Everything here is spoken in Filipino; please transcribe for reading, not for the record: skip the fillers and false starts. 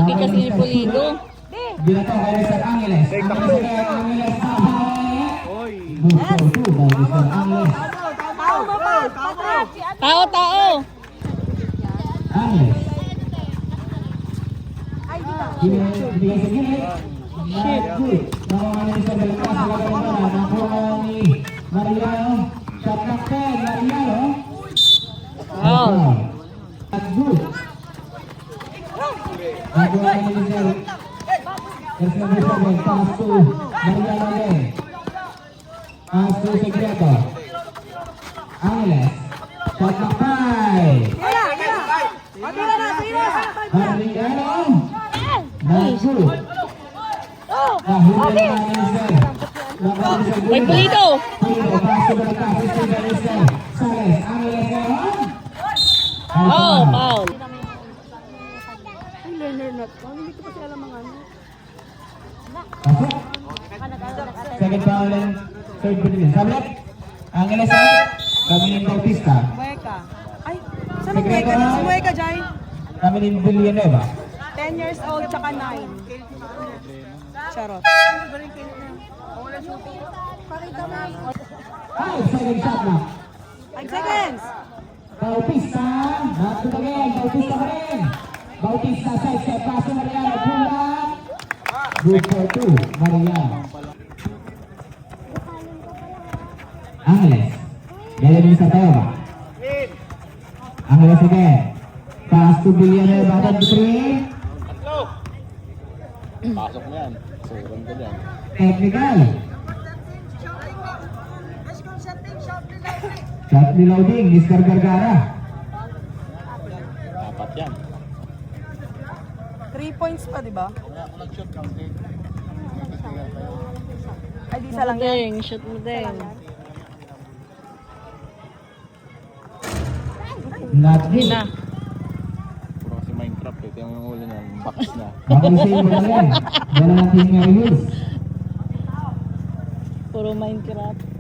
lagi kasi ni Pulido. Binato kay Mr. Angeles. Angeles Oy. Mr. Angeles. Tao. Angeles. Bigay sa gilid. Shit. Nakuha sa Belcas. Nakuha ni Mariano. Shot clock 10. Mariano. Wow. At good. Nakuha ni Mr. There's number 7. Pass to Mariano again. Pass to Segredo. Angeles. Shot clock 5. Mariano. Good. May Pulido. Oh, foul. Ay, learner not. Hindi ko kasi alam mga ano. Second foul and third position. Sablet. Angeles out. Camille Bautista. Mueca. Ay, saan ang Mueca? Si Mueca, Jai? Camille Villanueva. 10 years old, tsaka 9. Charot. Ay, second shot na. 5 seconds. Bautista. Not to again. Bautista pa rin. Bautista side step. Pass to Mariano. Pulang. Good for 2. Mariano. Angeles. Galing sa tayo. Angeles again. Pass to Villanueva. Bottom 3. Pasok mo yan. Sobrang ka dyan. Technical. Shot reloading. Mr. Gargara. Dapat yan. 3 points pa, di ba? Wala ko nag-shot counting. Ay, di isa lang yan. Ding, shoot mo ding. Not Hindi good. na. Puro kasi Minecraft eh. Tingnan mo yung huli ng box na. Bakasay mo na yan. Wala natin ngayon. Puro Minecraft.